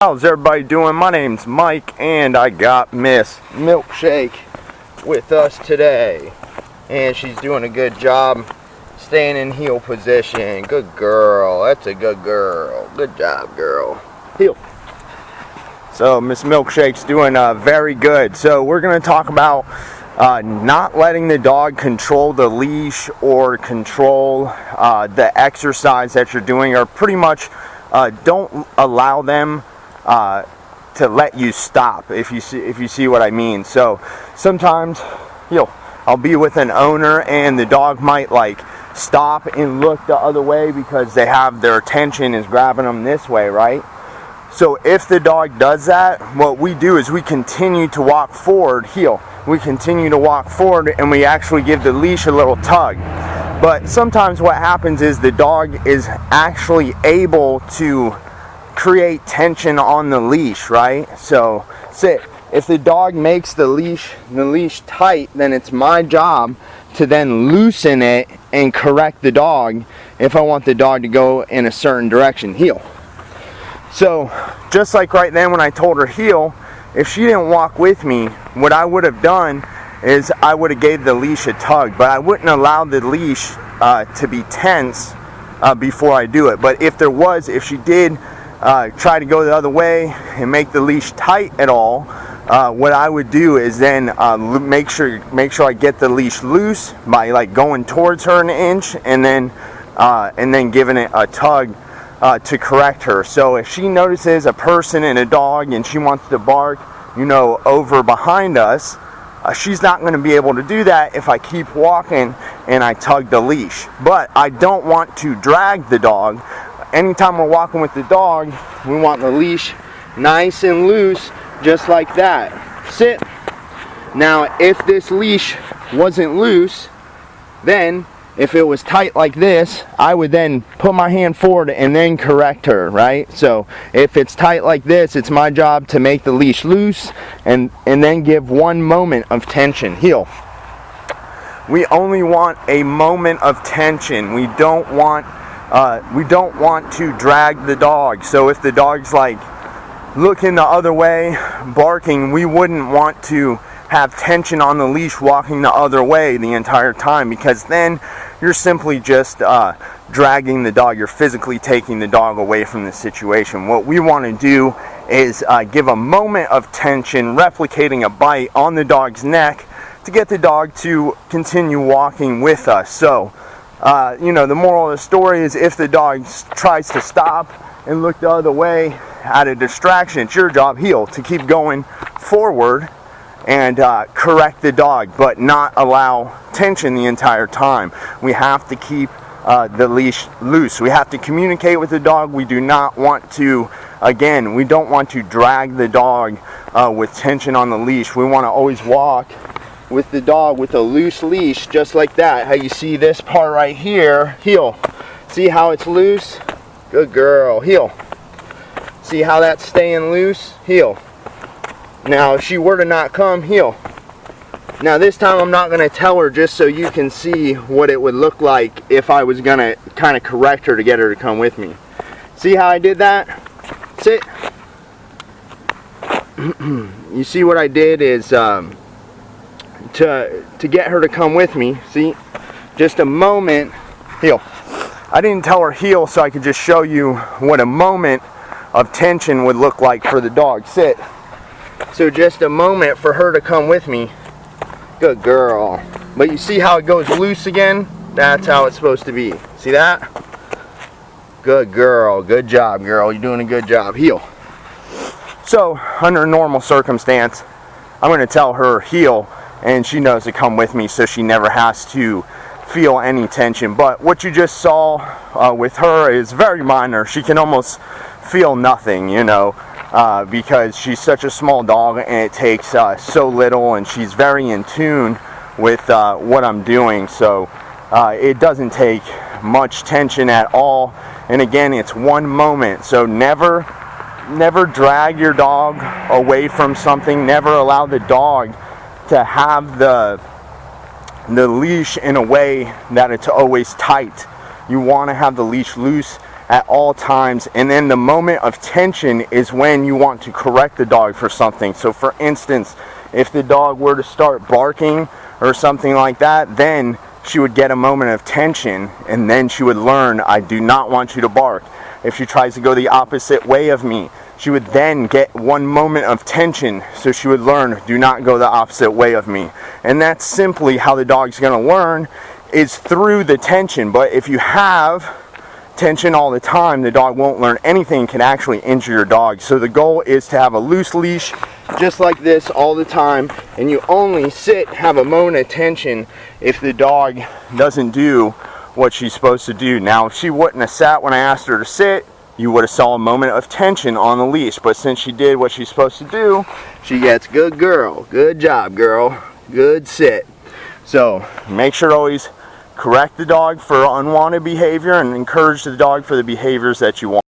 How's everybody doing? My name's Mike and I got Miss Milkshake with us today, and she's doing a good job staying in heel position. Good girl. That's a good girl. Good job, girl. Heel. So Miss Milkshake's doing very good. So we're going to talk about not letting the dog control the leash or control the exercise that you're doing, or pretty much don't allow them to let you stop, if you see what I mean. So sometimes I'll be with an owner and the dog might like stop and look the other way because they have their attention is grabbing them this way, right? So if the dog does that, what we do is we continue to walk forward, we continue to walk forward, and we actually give the leash a little tug. But sometimes what happens is the dog is actually able to create tension on the leash, right? So sit. If the dog makes the leash tight, then it's my job to then loosen it and correct the dog if I want the dog to go in a certain direction. Heel. So just like right then when I told her heel, if she didn't walk with me, what I would have done is I would have gave the leash a tug, but I wouldn't allow the leash to be tense before I do it. But if she did try to go the other way and make the leash tight at all, what I would do is then make sure I get the leash loose by like going towards her an inch and then giving it a tug to correct her. So if she notices a person and a dog and she wants to bark, over behind us, she's not going to be able to do that if I keep walking and I tug the leash. But I don't want to drag the dog. Anytime we're walking with the dog, we want the leash nice and loose, just like that. Sit. Now, if this leash wasn't loose, then if it was tight like this, I would then put my hand forward and then correct her, right? So if it's tight like this, it's my job to make the leash loose and then give one moment of tension. Heel. We only want a moment of tension. We don't want to drag the dog. So if the dog's like looking the other way, barking, we wouldn't want to have tension on the leash walking the other way the entire time, because then you're simply just dragging the dog. You're physically taking the dog away from the situation. What we want to do is give a moment of tension, replicating a bite on the dog's neck to get the dog to continue walking with us. So the moral of the story is, if the dog tries to stop and look the other way at a distraction, it's your job, heel, to keep going forward and correct the dog, but not allow tension the entire time. We have to keep the leash loose. We have to communicate with the dog. We do not want to, we don't want to drag the dog with tension on the leash. We want to always walk with the dog with a loose leash, just like that. How you see this part right here, heel. See how it's loose? Good girl, heel. See how that's staying loose? Heel. Now if she were to not come, heel. Now this time I'm not going to tell her, just so you can see what it would look like if I was going to kind of correct her to get her to come with me. See how I did that? Sit. You see what I did is to get her to come with me, see, just a moment. Heel. I didn't tell her heel so I could just show you what a moment of tension would look like for the dog. Sit. So just a moment for her to come with me. Good girl. But you see how it goes loose again? That's how it's supposed to be. See that? Good girl. Good job, girl. You're doing a good job. Heel. So under a normal circumstance, I'm going to tell her heel, and she knows to come with me, so she never has to feel any tension. But what you just saw with her is very minor. She can almost feel nothing, because she's such a small dog, and it takes so little, and she's very in tune with what I'm doing. So it doesn't take much tension at all. And again, it's one moment. So never drag your dog away from something. Never allow the dog to have the leash in a way that it's always tight. You want to have the leash loose at all times. And then the moment of tension is when you want to correct the dog for something. So for instance, if the dog were to start barking or something like that, then she would get a moment of tension, and then she would learn, I do not want you to bark. If she tries to go the opposite way of me, she would then get one moment of tension, so she would learn, do not go the opposite way of me. And that's simply how the dog's going to learn, is through the tension. But if you have tension all the time, the dog won't learn anything, can actually injure your dog. So the goal is to have a loose leash just like this all the time, and you only sit, have a moment of tension if the dog doesn't do what she's supposed to do. Now, if she wouldn't have sat when I asked her to sit, you would have saw a moment of tension on the leash. But since she did what she's supposed to do, she gets good girl, good job girl, good sit. So make sure to always correct the dog for unwanted behavior and encourage the dog for the behaviors that you want.